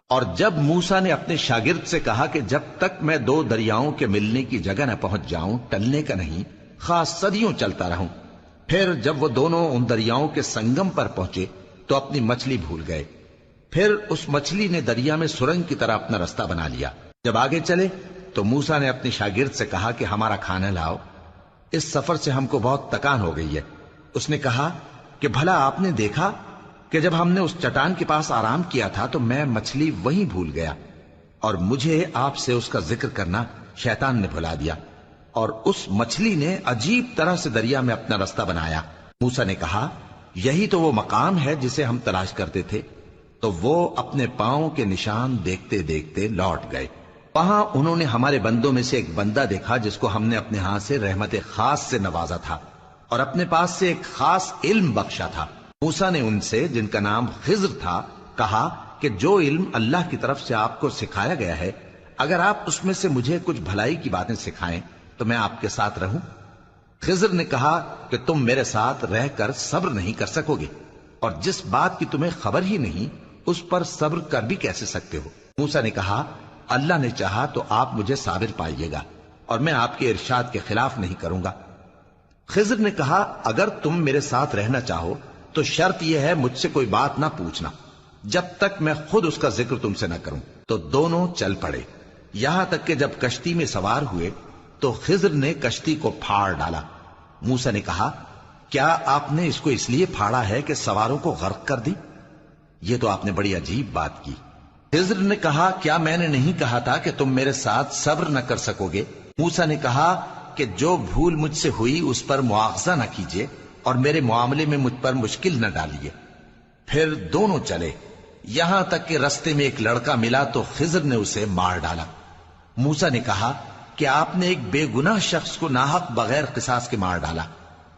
اور جب موسیٰ نے اپنے شاگرد سے کہا کہ جب تک میں دو دریاؤں کے ملنے کی جگہ نہ پہنچ جاؤں ٹلنے کا نہیں، خاص صدیوں چلتا رہوں، پھر جب وہ دونوں ان دریاؤں کے سنگم پر پہنچے تو اپنی مچھلی بھول گئے۔ پھر اس مچھلی نے دریا میں سرنگ کی طرح اپنا رستہ بنا لیا۔ جب آگے چلے تو موسیٰ نے اپنے شاگرد سے کہا کہ ہمارا کھانا لاؤ، اس سفر سے ہم کو بہت تکان ہو گئی ہے۔ اس نے کہا کہ بھلا آپ نے دیکھا کہ جب ہم نے اس چٹان کے پاس آرام کیا تھا تو میں مچھلی وہیں بھول گیا، اور مجھے آپ سے اس کا ذکر کرنا شیطان نے بھلا دیا، اور اس مچھلی نے عجیب طرح سے دریا میں اپنا رستہ بنایا۔ موسیٰ نے کہا یہی تو وہ مقام ہے جسے ہم تلاش کرتے تھے۔ تو وہ اپنے پاؤں کے نشان دیکھتے دیکھتے لوٹ گئے۔ وہاں انہوں نے ہمارے بندوں میں سے ایک بندہ دیکھا جس کو ہم نے اپنے ہاں سے رحمت خاص سے نوازا تھا اور اپنے پاس سے ایک خاص علم بخشا تھا۔ موسیٰ نے ان سے جن کا نام خضر تھا کہا کہ جو علم اللہ کی طرف سے آپ کو سکھایا گیا ہے، اگر آپ اس میں سے مجھے کچھ بھلائی کی باتیں سکھائیں تو میں آپ کے ساتھ رہوں۔ خضر نے کہا کہ تم میرے ساتھ رہ کر صبر نہیں کر سکو گے، اور جس بات کی تمہیں خبر ہی نہیں اس پر صبر کر بھی کیسے سکتے ہو؟ موسیٰ نے کہا اللہ نے چاہا تو آپ مجھے صابر پائیے گا، اور میں آپ کے ارشاد کے خلاف نہیں کروں گا۔ خضر نے کہا اگر تم میرے ساتھ رہنا چاہو تو شرط یہ ہے مجھ سے کوئی بات نہ پوچھنا جب تک میں خود اس کا ذکر تم سے نہ کروں۔ تو دونوں چل پڑے، یہاں تک کہ جب کشتی میں سوار ہوئے تو خضر نے کشتی کو پھاڑ ڈالا۔ موسیٰ نے کہا کیا آپ نے اس کو اس لیے پھاڑا ہے کہ سواروں کو غرق کر دی؟ یہ تو آپ نے بڑی عجیب بات کی۔ خضر نے کہا کیا میں نے نہیں کہا تھا کہ تم میرے ساتھ صبر نہ کر سکو گے؟ موسیٰ نے کہا کہ جو بھول مجھ سے ہوئی اس پر مواخذہ نہ کیجیے اور میرے معاملے میں مجھ پر مشکل نہ ڈالیے۔ پھر دونوں چلے، یہاں تک کہ رستے میں ایک لڑکا ملا تو خضر نے اسے مار ڈالا۔ موسیٰ نے کہا کہ آپ نے ایک بے گناہ شخص کو ناحق بغیر قصاص کے مار ڈالا،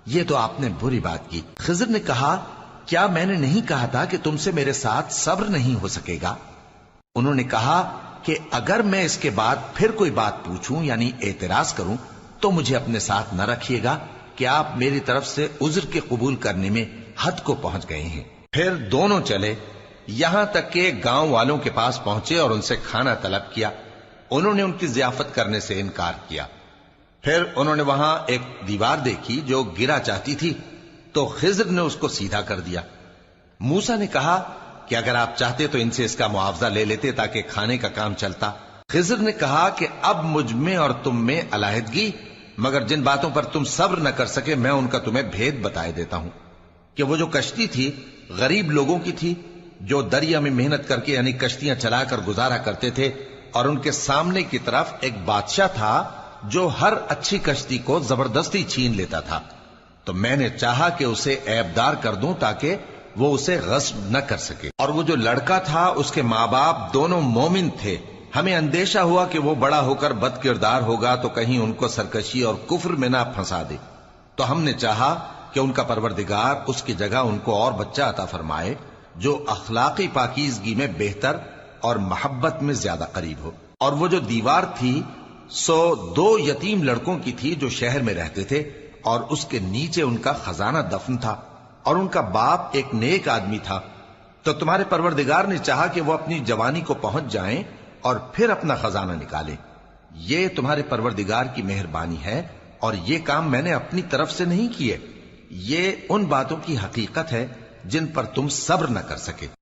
یہ تو آپ نے بری بات کی۔ خضر نے کہا کیا میں نے نہیں کہا تھا کہ تم سے میرے ساتھ صبر نہیں ہو سکے گا؟ انہوں نے کہا کہ اگر میں اس کے بعد پھر کوئی بات پوچھوں یعنی اعتراض کروں تو مجھے اپنے ساتھ نہ رکھیے گا کہ آپ میری طرف سے عذر کے قبول کرنے میں حد کو پہنچ گئے ہیں۔ پھر دونوں چلے، یہاں تک کہ گاؤں والوں کے پاس پہنچے اور ان سے کھانا طلب کیا۔ انہوں نے ان کی ضیافت کرنے سے انکار کیا۔ پھر انہوں نے وہاں ایک دیوار دیکھی جو گرا چاہتی تھی تو خضر نے اس کو سیدھا کر دیا۔ موسیٰ نے کہا کہ اگر آپ چاہتے تو ان سے اس کا معاوضہ لے لیتے تاکہ کھانے کا کام چلتا۔ خضر نے کہا کہ اب مجھ میں اور تم میں علیحدگی، مگر جن باتوں پر تم صبر نہ کر سکے میں ان کا تمہیں بھید بتائے دیتا ہوں کہ وہ جو کشتی تھی غریب لوگوں کی تھی جو دریا میں محنت کر کے یعنی کشتیاں چلا کر گزارا کرتے تھے، اور ان کے سامنے کی طرف ایک بادشاہ تھا جو ہر اچھی کشتی کو زبردستی چھین لیتا تھا۔ تو میں نے چاہا کہ اسے عیبدار کر دوں تاکہ وہ اسے غصب نہ کر سکے، اور وہ جو لڑکا تھا اس کے ماں باپ دونوں مومن تھے۔ ہمیں اندیشہ ہوا کہ وہ بڑا ہو کر بد کردار ہوگا تو کہیں ان کو سرکشی اور کفر میں نہ پھنسا دے، تو ہم نے چاہا کہ ان کا پروردگار اس کی جگہ ان کو اور بچہ عطا فرمائے جو اخلاقی پاکیزگی میں بہتر اور محبت میں زیادہ قریب ہو۔ اور وہ جو دیوار تھی سو 2 یتیم لڑکوں کی تھی جو شہر میں رہتے تھے، اور اس کے نیچے ان کا خزانہ دفن تھا، اور ان کا باپ ایک نیک آدمی تھا۔ تو تمہارے پروردگار نے چاہا کہ وہ اپنی جوانی کو پہنچ جائیں اور پھر اپنا خزانہ نکالیں۔ یہ تمہارے پروردگار کی مہربانی ہے، اور یہ کام میں نے اپنی طرف سے نہیں کیے، یہ ان باتوں کی حقیقت ہے جن پر تم صبر نہ کر سکے۔